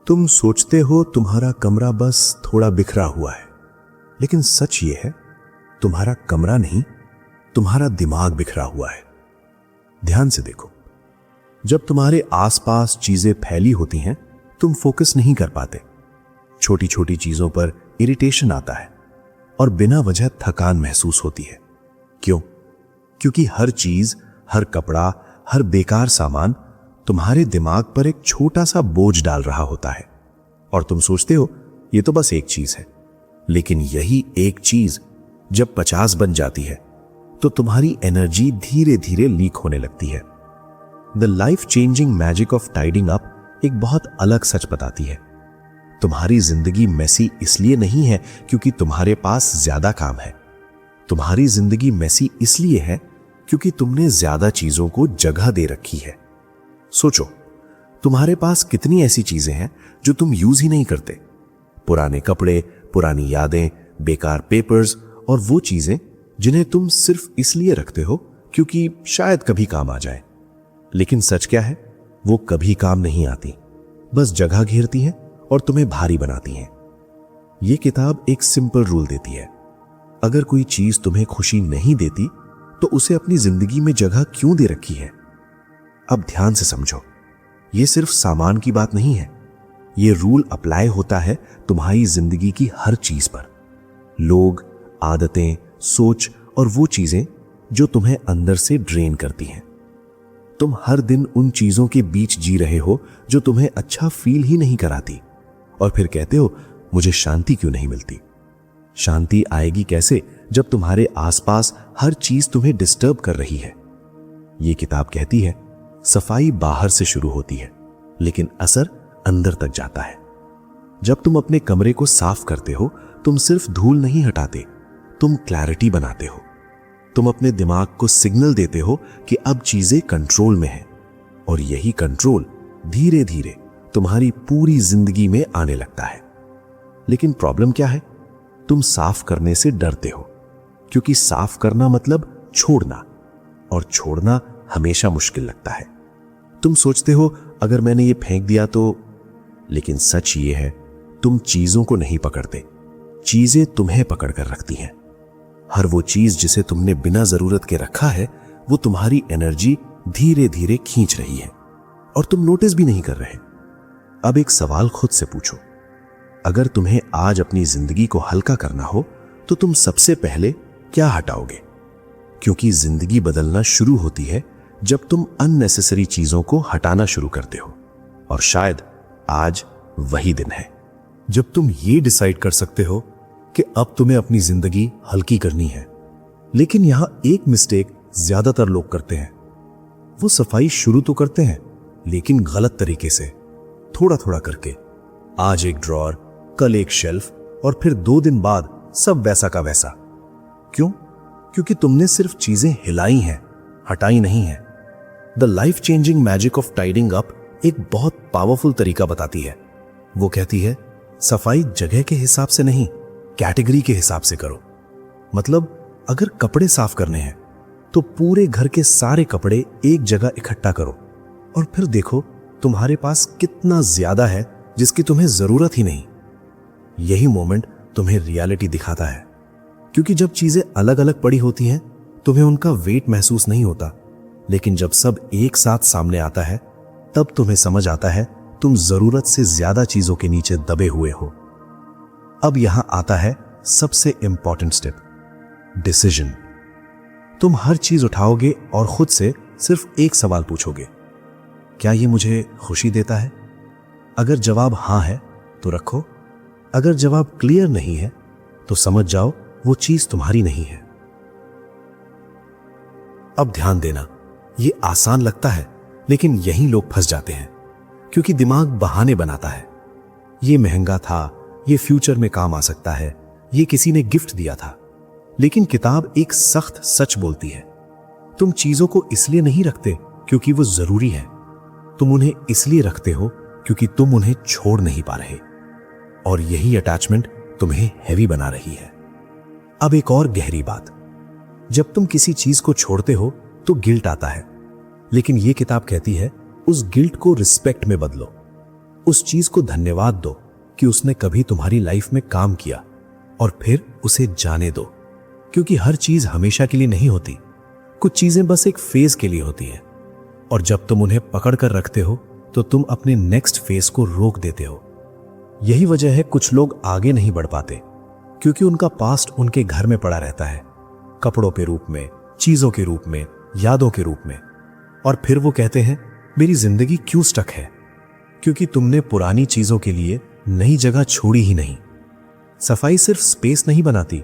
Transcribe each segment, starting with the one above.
तुम सोचते हो तुम्हारा कमरा बस थोड़ा बिखरा हुआ है, लेकिन सच ये है तुम्हारा कमरा नहीं, तुम्हारा दिमाग बिखरा हुआ है। ध्यान से देखो, जब तुम्हारे आसपास चीजें फैली होती हैं तुम फोकस नहीं कर पाते। छोटी छोटी चीजों पर इरिटेशन आता है और बिना वजह थकान महसूस होती है। क्यों? क्योंकि हर चीज, हर कपड़ा, हर बेकार सामान तुम्हारे दिमाग पर एक छोटा सा बोझ डाल रहा होता है और तुम सोचते हो ये तो बस एक चीज है। लेकिन यही एक चीज जब 50 बन जाती है तो तुम्हारी एनर्जी धीरे धीरे लीक होने लगती है। The life changing magic of tidying up एक बहुत अलग सच बताती है। तुम्हारी जिंदगी मेसी इसलिए नहीं है क्योंकि तुम्हारे पास ज्यादा काम है। तुम्हारी जिंदगी मेसी इसलिए है क्योंकि तुमने ज्यादा चीजों को जगह दे रखी है। सोचो, तुम्हारे पास कितनी ऐसी चीजें हैं जो तुम यूज ही नहीं करते। पुराने कपड़े, पुरानी यादें, बेकार पेपर्स और वो चीजें जिन्हें तुम सिर्फ इसलिए रखते हो क्योंकि शायद कभी काम आ जाए। लेकिन सच क्या है, वो कभी काम नहीं आती, बस जगह घेरती हैं और तुम्हें भारी बनाती हैं। ये किताब एक सिंपल रूल देती है, अगर कोई चीज तुम्हें खुशी नहीं देती तो उसे अपनी जिंदगी में जगह क्यों दे रखी है। अब ध्यान से समझो, ये सिर्फ सामान की बात नहीं है, ये रूल अप्लाई होता है तुम्हारी जिंदगी की हर चीज पर। लोग, आदतें, सोच और वो चीजें जो तुम्हें अंदर से ड्रेन करती हैं। तुम हर दिन उन चीजों के बीच जी रहे हो जो तुम्हें अच्छा फील ही नहीं कराती और फिर कहते हो मुझे शांति क्यों नहीं मिलती। शांति आएगी कैसे जब तुम्हारे आसपास हर चीज तुम्हें डिस्टर्ब कर रही है। ये किताब कहती है सफाई बाहर से शुरू होती है लेकिन असर अंदर तक जाता है। जब तुम अपने कमरे को साफ करते हो तुम सिर्फ धूल नहीं हटाते, तुम क्लैरिटी बनाते हो। तुम अपने दिमाग को सिग्नल देते हो कि अब चीजें कंट्रोल में हैं और यही कंट्रोल धीरे धीरे तुम्हारी पूरी जिंदगी में आने लगता है। लेकिन प्रॉब्लम क्या है, तुम साफ करने से डरते हो क्योंकि साफ करना मतलब छोड़ना और छोड़ना हमेशा मुश्किल लगता है। तुम सोचते हो अगर मैंने ये फेंक दिया तो, लेकिन सच ये है तुम चीजों को नहीं पकड़ते, चीजें तुम्हें पकड़ कर रखती हैं। हर वो चीज जिसे तुमने बिना जरूरत के रखा है वो तुम्हारी एनर्जी धीरे धीरे खींच रही है और तुम नोटिस भी नहीं कर रहे। अब एक सवाल खुद से पूछो, अगर तुम्हें आज अपनी जिंदगी को हल्का करना हो तो तुम सबसे पहले क्या हटाओगे? क्योंकि जिंदगी बदलना शुरू होती है जब तुम अननेसेसरी चीजों को हटाना शुरू करते हो और शायद आज वही दिन है जब तुम ये डिसाइड कर सकते हो कि अब तुम्हें अपनी जिंदगी हल्की करनी है। लेकिन यहां एक मिस्टेक ज्यादातर लोग करते हैं, वो सफाई शुरू तो करते हैं लेकिन गलत तरीके से, थोड़ा थोड़ा करके। आज एक ड्रॉअर, कल एक शेल्फ और फिर 2 दिन बाद सब वैसा का वैसा। क्यों? क्योंकि तुमने सिर्फ चीजें हिलाई हैं, हटाई नहीं है। The life changing magic of tidying up एक बहुत पावरफुल तरीका बताती है। वो कहती है सफाई जगह के हिसाब से नहीं, कैटेगरी के हिसाब से करो। मतलब अगर कपड़े साफ करने हैं तो पूरे घर के सारे कपड़े एक जगह इकट्ठा करो और फिर देखो तुम्हारे पास कितना ज्यादा है जिसकी तुम्हें जरूरत ही नहीं। यही मोमेंट तुम्हें रियलिटी दिखाता है, क्योंकि जब चीजें अलग अलग पड़ी होती हैं तुम्हें उनका वेट महसूस नहीं होता, लेकिन जब सब एक साथ सामने आता है तब तुम्हें समझ आता है तुम जरूरत से ज्यादा चीजों के नीचे दबे हुए हो। अब यहां आता है सबसे इंपॉर्टेंट स्टेप, डिसीजन। तुम हर चीज उठाओगे और खुद से सिर्फ एक सवाल पूछोगे, क्या ये मुझे खुशी देता है? अगर जवाब हां है तो रखो, अगर जवाब क्लियर नहीं है तो समझ जाओ वो चीज तुम्हारी नहीं है। अब ध्यान देना, ये आसान लगता है लेकिन यहीं लोग फंस जाते हैं, क्योंकि दिमाग बहाने बनाता है। ये महंगा था, ये फ्यूचर में काम आ सकता है, ये किसी ने गिफ्ट दिया था। लेकिन किताब एक सख्त सच बोलती है, तुम चीजों को इसलिए नहीं रखते क्योंकि वो जरूरी है, तुम उन्हें इसलिए रखते हो क्योंकि तुम उन्हें छोड़ नहीं पा रहे और यही अटैचमेंट तुम्हें हैवी बना रही है। अब एक और गहरी बात, जब तुम किसी चीज को छोड़ते हो तो गिल्ट आता है, लेकिन यह किताब कहती है उस गिल्ट को रिस्पेक्ट में बदलो। उस चीज को धन्यवाद दो कि उसने कभी तुम्हारी लाइफ में काम किया, और फिर उसे जाने दो, क्योंकि हर चीज हमेशा के लिए नहीं होती। कुछ चीजें बस एक फेज के लिए होती हैं, और जब तुम उन्हें पकड़ कर रखते हो तो तुम अपने नेक्स्ट फेज को रोक देते हो। यही वजह है कुछ लोग आगे नहीं बढ़ पाते, क्योंकि उनका पास्ट उनके घर में पड़ा रहता है, कपड़ों के रूप में, चीजों के रूप में, यादों के रूप में। और फिर वो कहते हैं मेरी जिंदगी क्यों स्टक है, क्योंकि तुमने पुरानी चीजों के लिए नई जगह छोड़ी ही नहीं। सफाई सिर्फ स्पेस नहीं बनाती,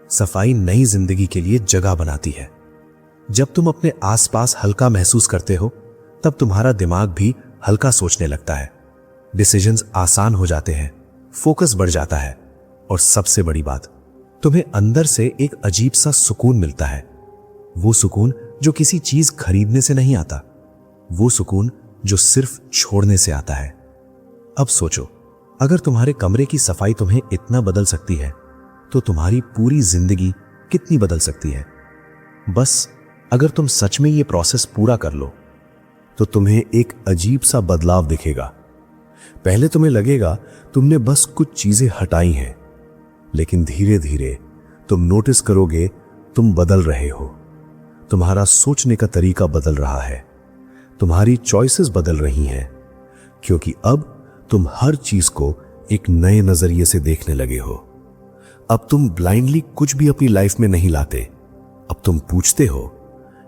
सफाई नई जिंदगी के लिए जगह बनाती है। जब तुम अपने आसपास हल्का महसूस करते हो, तब तुम्हारा दिमाग भी हल्का सोचने लगता है, डिसीजंस आसान हो जाते हैं, फोकस बढ़ जाता है, और सबसे बड़ी बात, तुम्हें अंदर से एक अजीब सा सुकून मिलता है। वो सुकून जो किसी चीज खरीदने से नहीं आता, वो सुकून जो सिर्फ छोड़ने से आता है। अब सोचो, अगर तुम्हारे कमरे की सफाई तुम्हें इतना बदल सकती है, तो तुम्हारी पूरी जिंदगी कितनी बदल सकती है। बस अगर तुम सच में ये प्रोसेस पूरा कर लो, तो तुम्हें एक अजीब सा बदलाव दिखेगा। पहले तुम्हें लगेगा तुमने बस कुछ चीजें हटाई हैं, लेकिन धीरे धीरे तुम नोटिस करोगे तुम बदल रहे हो। तुम्हारा सोचने का तरीका बदल रहा है, तुम्हारी चॉइसेस बदल रही हैं, क्योंकि अब तुम हर चीज को एक नए नजरिए से देखने लगे हो। अब तुम ब्लाइंडली कुछ भी अपनी लाइफ में नहीं लाते। अब तुम पूछते हो,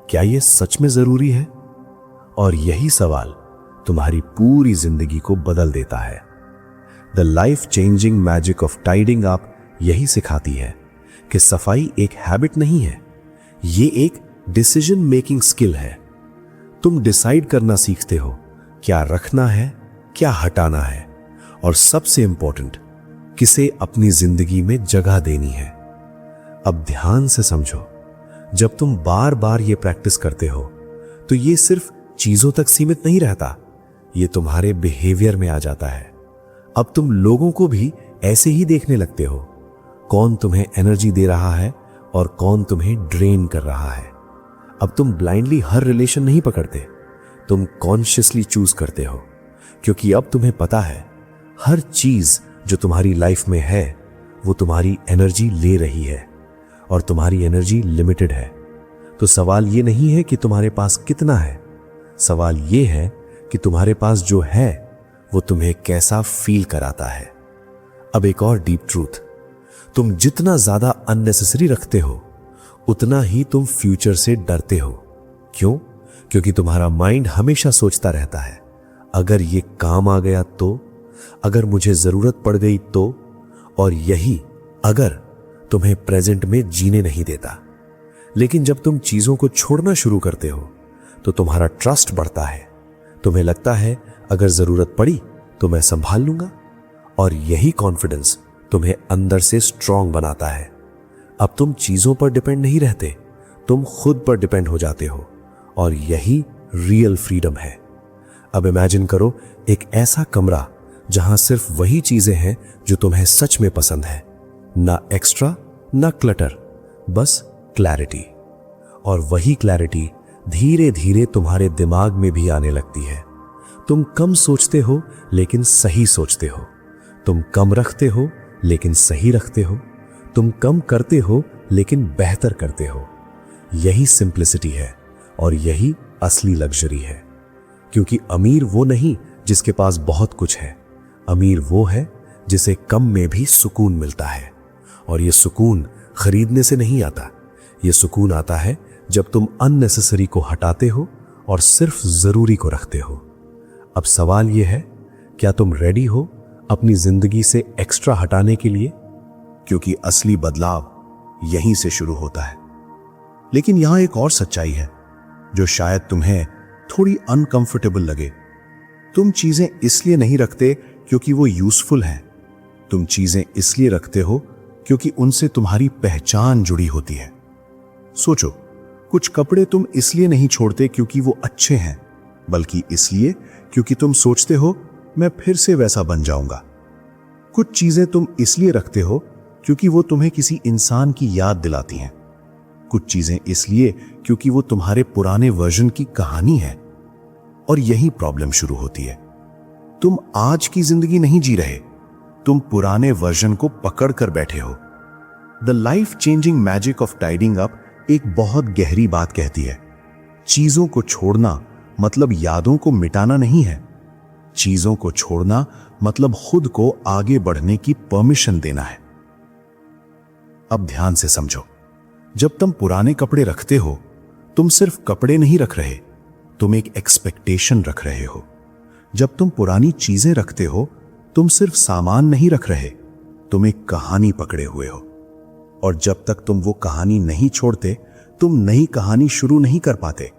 क्या यह सच में जरूरी है? और यही सवाल तुम्हारी पूरी जिंदगी को बदल देता है। The life changing magic of tidying up यही सिखाती है कि सफाई एक हैबिट नहीं है, ये एक डिसीजन मेकिंग स्किल है। तुम डिसाइड करना सीखते हो क्या रखना है, क्या हटाना है, और सबसे इंपॉर्टेंट, किसे अपनी जिंदगी में जगह देनी है। अब ध्यान से समझो, जब तुम बार बार ये प्रैक्टिस करते हो, तो ये सिर्फ चीजों तक सीमित नहीं रहता, ये तुम्हारे बिहेवियर में आ जाता है। अब तुम लोगों को भी ऐसे ही देखने लगते हो, कौन तुम्हें एनर्जी दे रहा है और कौन तुम्हें ड्रेन कर रहा है। अब तुम ब्लाइंडली हर रिलेशन नहीं पकड़ते, तुम कॉन्शियसली चूज करते हो, क्योंकि अब तुम्हें पता है हर चीज जो तुम्हारी लाइफ में है वो तुम्हारी एनर्जी ले रही है, और तुम्हारी एनर्जी लिमिटेड है। तो सवाल ये नहीं है कि तुम्हारे पास कितना है, सवाल ये है कि तुम्हारे पास जो है वो तुम्हें कैसा फील कराता है। अब एक और डीप ट्रूथ, तुम जितना ज्यादा अननेसेसरी रखते हो, उतना ही तुम फ्यूचर से डरते हो। क्यों? क्योंकि तुम्हारा माइंड हमेशा सोचता रहता है, अगर ये काम आ गया तो, अगर मुझे जरूरत पड़ गई तो, और यही अगर तुम्हें प्रेजेंट में जीने नहीं देता। लेकिन जब तुम चीजों को छोड़ना शुरू करते हो, तो तुम्हारा ट्रस्ट बढ़ता है। तुम्हें लगता है अगर जरूरत पड़ी तो मैं संभाल लूंगा, और यही कॉन्फिडेंस तुम्हें अंदर से स्ट्रांग बनाता है। अब तुम चीजों पर डिपेंड नहीं रहते, तुम खुद पर डिपेंड हो जाते हो, और यही रियल फ्रीडम है। अब इमेजिन करो एक ऐसा कमरा जहां सिर्फ वही चीजें हैं जो तुम्हें सच में पसंद है, ना एक्स्ट्रा ना क्लटर, बस क्लैरिटी। और वही क्लैरिटी धीरे धीरे तुम्हारे दिमाग में भी आने लगती है। तुम कम सोचते हो लेकिन सही सोचते हो, तुम कम रखते हो लेकिन सही रखते हो, तुम कम करते हो लेकिन बेहतर करते हो। यही सिंप्लिसिटी है और यही असली लग्जरी है। क्योंकि अमीर वो नहीं जिसके पास बहुत कुछ है, अमीर वो है जिसे कम में भी सुकून मिलता है। और ये सुकून खरीदने से नहीं आता, ये सुकून आता है जब तुम अननेसेसरी को हटाते हो और सिर्फ जरूरी को रखते हो। अब सवाल यह है, क्या तुम रेडी हो अपनी जिंदगी से एक्स्ट्रा हटाने के लिए? क्योंकि असली बदलाव यहीं से शुरू होता है। लेकिन यहां एक और सच्चाई है जो शायद तुम्हें थोड़ी अनकंफर्टेबल लगे। तुम चीजें इसलिए नहीं रखते क्योंकि वो यूजफुल हैं, तुम चीजें इसलिए रखते हो क्योंकि उनसे तुम्हारी पहचान जुड़ी होती है। सोचो, कुछ कपड़े तुम इसलिए नहीं छोड़ते क्योंकि वो अच्छे हैं, बल्कि इसलिए क्योंकि तुम सोचते हो मैं फिर से वैसा बन जाऊंगा। कुछ चीजें तुम इसलिए रखते हो क्योंकि वो तुम्हें किसी इंसान की याद दिलाती हैं। कुछ चीजें इसलिए क्योंकि वो तुम्हारे पुराने वर्जन की कहानी है। और यही प्रॉब्लम शुरू होती है, तुम आज की जिंदगी नहीं जी रहे, तुम पुराने वर्जन को पकड़ कर बैठे हो। The life changing magic of tidying up एक बहुत गहरी बात कहती है। चीजों को छोड़ना मतलब यादों को मिटाना नहीं है। चीजों को छोड़ना मतलब खुद को आगे बढ़ने की परमिशन देना है। अब ध्यान से समझो, जब तुम पुराने कपड़े रखते हो, तुम सिर्फ कपड़े नहीं रख रहे, तुम एक एक्सपेक्टेशन रख रहे हो। जब तुम पुरानी चीजें रखते हो, तुम सिर्फ सामान नहीं रख रहे, तुम एक कहानी पकड़े हुए हो। और जब तक तुम वो कहानी नहीं छोड़ते, तुम नई कहानी शुरू नहीं कर पाते।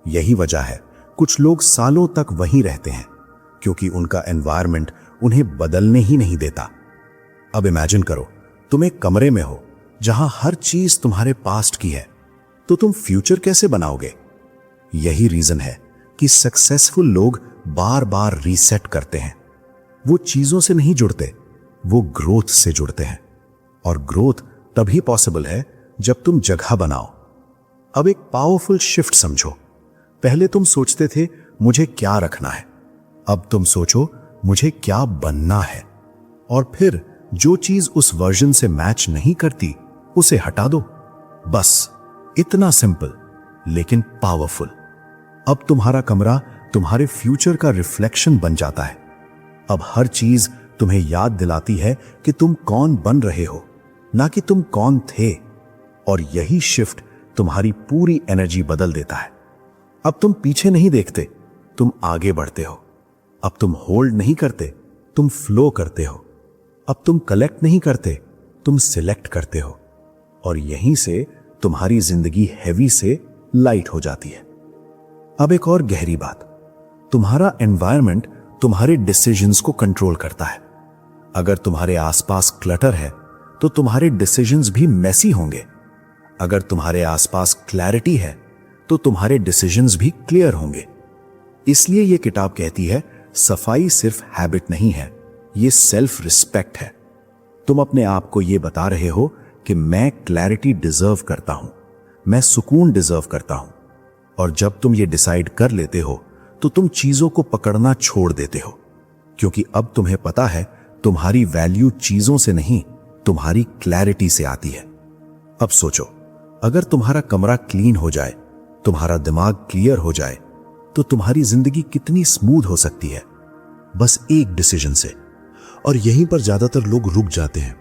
यही वजह है कुछ लोग सालों तक वहीं रहते हैं, क्योंकि उनका एनवायरनमेंट उन्हें बदलने ही नहीं देता। अब इमेजिन करो, तुम एक कमरे में हो जहां हर चीज तुम्हारे पास्ट की है, तो तुम फ्यूचर कैसे बनाओगे? यही रीजन है कि सक्सेसफुल लोग बार बार रीसेट करते हैं। वो चीजों से नहीं जुड़ते, वो ग्रोथ से जुड़ते हैं। और ग्रोथ तभी पॉसिबल है जब तुम जगह बनाओ। अब एक पावरफुल शिफ्ट समझो। पहले तुम सोचते थे मुझे क्या रखना है, अब तुम सोचो मुझे क्या बनना है। और फिर जो चीज उस वर्जन से मैच नहीं करती, उसे हटा दो। बस इतना सिंपल लेकिन पावरफुल। अब तुम्हारा कमरा तुम्हारे फ्यूचर का रिफ्लेक्शन बन जाता है। अब हर चीज तुम्हें याद दिलाती है कि तुम कौन बन रहे हो, ना कि तुम कौन थे। और यही शिफ्ट तुम्हारी पूरी एनर्जी बदल देता है। अब तुम पीछे नहीं देखते, तुम आगे बढ़ते हो। अब तुम होल्ड नहीं करते, तुम फ्लो करते हो। अब तुम कलेक्ट नहीं करते, तुम सिलेक्ट करते हो। और यहीं से तुम्हारी जिंदगी हैवी से लाइट हो जाती है। अब एक और गहरी बात, तुम्हारा एनवायरनमेंट तुम्हारे डिसीजंस को कंट्रोल करता है। अगर तुम्हारे आसपास क्लटर है, तो तुम्हारे डिसीजंस भी मेसी होंगे। अगर तुम्हारे आसपास क्लैरिटी है, तो तुम्हारे डिसीजंस भी क्लियर होंगे। इसलिए यह किताब कहती है, सफाई सिर्फ हैबिट नहीं है, यह सेल्फ रिस्पेक्ट है। तुम अपने आप को यह बता रहे हो कि मैं क्लैरिटी डिजर्व करता हूं, मैं सुकून डिजर्व करता हूं। और जब तुम ये डिसाइड कर लेते हो, तो तुम चीजों को पकड़ना छोड़ देते हो, क्योंकि अब तुम्हें पता है तुम्हारी वैल्यू चीजों से नहीं, तुम्हारी क्लैरिटी से आती है। अब सोचो, अगर तुम्हारा कमरा क्लीन हो जाए, तुम्हारा दिमाग क्लियर हो जाए, तो तुम्हारी जिंदगी कितनी स्मूथ हो सकती है, बस एक डिसीजन से। और यहीं पर ज्यादातर लोग रुक जाते हैं,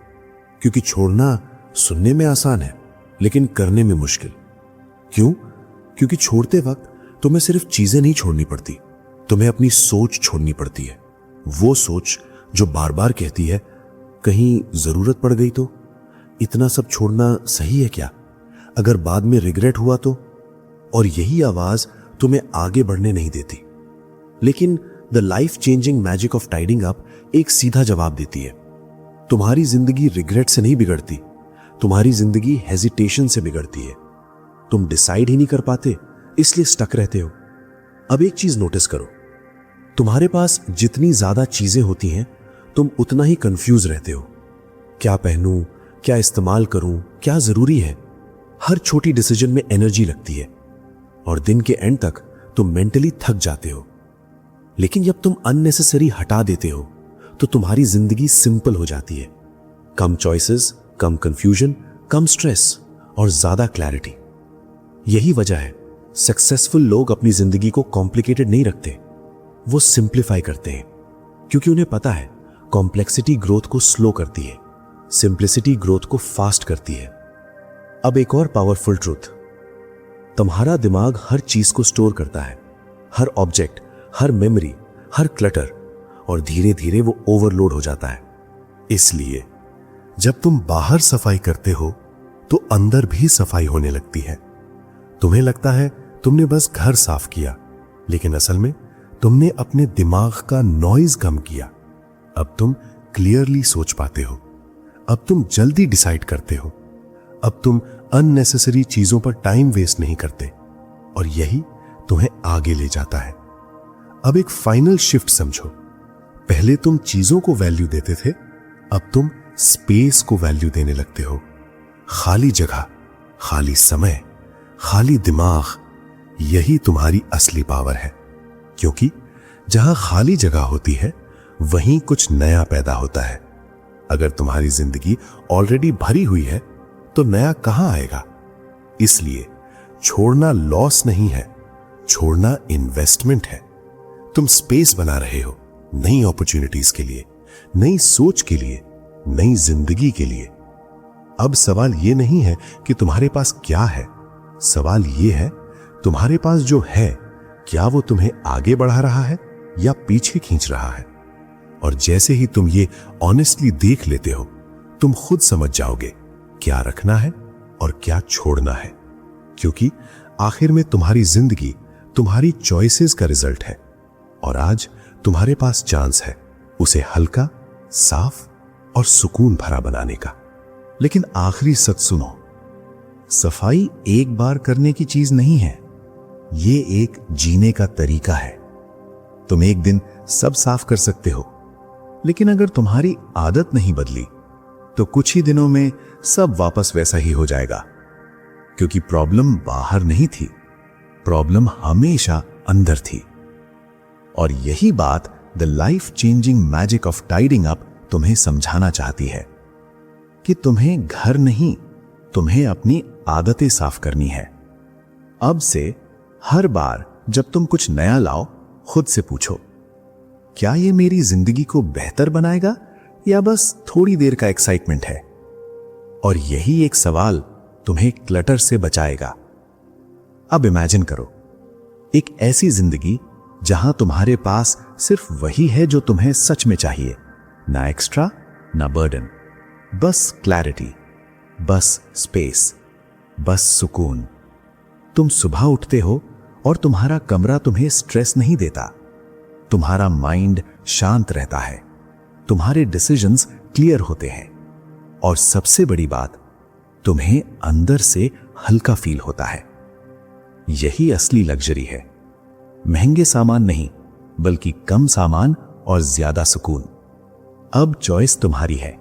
क्योंकि छोड़ना सुनने में आसान है लेकिन करने में मुश्किल। क्यों? क्योंकि छोड़ते वक्त तुम्हें सिर्फ चीजें नहीं छोड़नी पड़ती, तुम्हें अपनी सोच छोड़नी पड़ती है। वो सोच जो बार बार कहती है, कहीं जरूरत पड़ गई तो? इतना सब छोड़ना सही है क्या? अगर बाद में रिग्रेट हुआ तो? और यही आवाज तुम्हें आगे बढ़ने नहीं देती। लेकिन the life changing magic of tidying up एक सीधा जवाब देती है। तुम्हारी जिंदगी रिग्रेट से नहीं बिगड़ती, तुम्हारी जिंदगी हेजिटेशन से बिगड़ती है। तुम डिसाइड ही नहीं कर पाते, इसलिए स्टक रहते हो। अब एक चीज नोटिस करो, तुम्हारे पास जितनी ज्यादा चीजें होती हैं, तुम उतना ही कंफ्यूज रहते हो। क्या पहनूं, क्या इस्तेमाल करूं, क्या जरूरी है? हर छोटी डिसीजन में एनर्जी लगती है और दिन के एंड तक तुम मेंटली थक जाते हो। लेकिन जब तुम अननेसेसरी हटा देते हो, तो तुम्हारी जिंदगी सिंपल हो जाती है। कम चॉइसेस, कम कंफ्यूजन, कम स्ट्रेस और ज्यादा क्लैरिटी। यही वजह है सक्सेसफुल लोग अपनी जिंदगी को कॉम्प्लिकेटेड नहीं रखते, वो सिंप्लीफाई करते हैं, क्योंकि उन्हें पता है कॉम्प्लेक्सिटी ग्रोथ को स्लो करती है, सिंप्लिसिटी ग्रोथ को फास्ट करती है। अब एक और पावरफुल ट्रूथ, तुम्हारा दिमाग हर चीज को स्टोर करता है, हर ऑब्जेक्ट, हर मेमोरी, हर क्लटर, और धीरे धीरे वो ओवरलोड हो जाता है। इसलिए जब तुम बाहर सफाई करते हो, तो अंदर भी सफाई होने लगती है। तुम्हें लगता है तुमने बस घर साफ किया, लेकिन असल में तुमने अपने दिमाग का नॉइज कम किया। अब तुम क्लियरली सोच पाते हो, अब तुम जल्दी डिसाइड करते हो, अब तुम अननेसेसरी चीजों पर टाइम वेस्ट नहीं करते, और यही तुम्हें आगे ले जाता है। अब एक फाइनल शिफ्ट समझो, पहले तुम चीजों को वैल्यू देते थे, अब तुम स्पेस को वैल्यू देने लगते हो। खाली जगह, खाली समय, खाली दिमाग, यही तुम्हारी असली पावर है। क्योंकि जहां खाली जगह होती है वहीं कुछ नया पैदा होता है। अगर तुम्हारी जिंदगी ऑलरेडी भरी हुई है तो नया कहां आएगा? इसलिए छोड़ना लॉस नहीं है, छोड़ना इन्वेस्टमेंट है। तुम स्पेस बना रहे हो नई अपॉर्चुनिटीज के लिए, नई सोच के लिए, नई जिंदगी के लिए। अब सवाल यह नहीं है कि तुम्हारे पास क्या है, सवाल यह है तुम्हारे पास जो है क्या वो तुम्हें आगे बढ़ा रहा है या पीछे खींच रहा है। और जैसे ही तुम ये ऑनेस्टली देख लेते हो, तुम खुद समझ जाओगे क्या रखना है और क्या छोड़ना है। क्योंकि आखिर में तुम्हारी जिंदगी तुम्हारी चॉइसेस का रिजल्ट है और आज तुम्हारे पास चांस है उसे हल्का, साफ और सुकून भरा बनाने का। लेकिन आखिरी सच सुनो, सफाई एक बार करने की चीज नहीं है, ये एक जीने का तरीका है। तुम एक दिन सब साफ कर सकते हो, लेकिन अगर तुम्हारी आदत नहीं बदली तो कुछ ही दिनों में सब वापस वैसा ही हो जाएगा। क्योंकि प्रॉब्लम बाहर नहीं थी, प्रॉब्लम हमेशा अंदर थी। और यही बात the life changing magic of tidying up तुम्हें समझाना चाहती है कि तुम्हें घर नहीं, तुम्हें अपनी आदतें साफ करनी है। अब से हर बार जब तुम कुछ नया लाओ, खुद से पूछो, क्या ये मेरी जिंदगी को बेहतर बनाएगा या बस थोड़ी देर का एक्साइटमेंट है? और यही एक सवाल तुम्हें क्लटर से बचाएगा। अब इमेजिन करो एक ऐसी जिंदगी जहां तुम्हारे पास सिर्फ वही है जो तुम्हें सच में चाहिए, ना एक्स्ट्रा ना बर्डन, बस क्लैरिटी, बस स्पेस, बस सुकून। तुम सुबह उठते हो और तुम्हारा कमरा तुम्हें स्ट्रेस नहीं देता, तुम्हारा माइंड शांत रहता है, तुम्हारे डिसीजंस क्लियर होते हैं और सबसे बड़ी बात, तुम्हें अंदर से हल्का फील होता है। यही असली लग्जरी है, महंगे सामान नहीं बल्कि कम सामान और ज्यादा सुकून। अब चॉइस तुम्हारी है,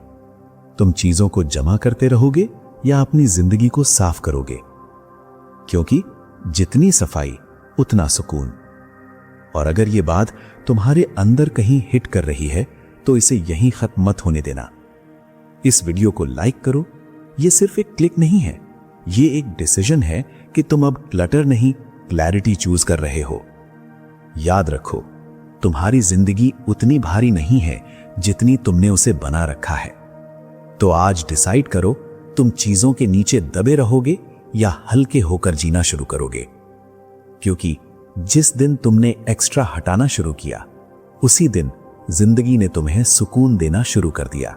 तुम चीजों को जमा करते रहोगे या अपनी जिंदगी को साफ करोगे। क्योंकि जितनी सफाई उतना सुकून। और अगर ये बात तुम्हारे अंदर कहीं हिट कर रही है तो इसे यहीं खत्म मत होने देना। इस वीडियो को लाइक करो। ये सिर्फ एक क्लिक नहीं है, ये एक डिसीजन है कि तुम अब क्लटर नहीं, क्लैरिटी चूज कर रहे हो। याद रखो, तुम्हारी जिंदगी उतनी भारी नहीं है जितनी तुमने उसे बना रखा है। तो आज डिसाइड करो, तुम चीजों के नीचे दबे रहोगे या हल्के होकर जीना शुरू करोगे। क्योंकि जिस दिन तुमने एक्स्ट्रा हटाना शुरू किया, उसी दिन जिंदगी ने तुम्हें सुकून देना शुरू कर दिया।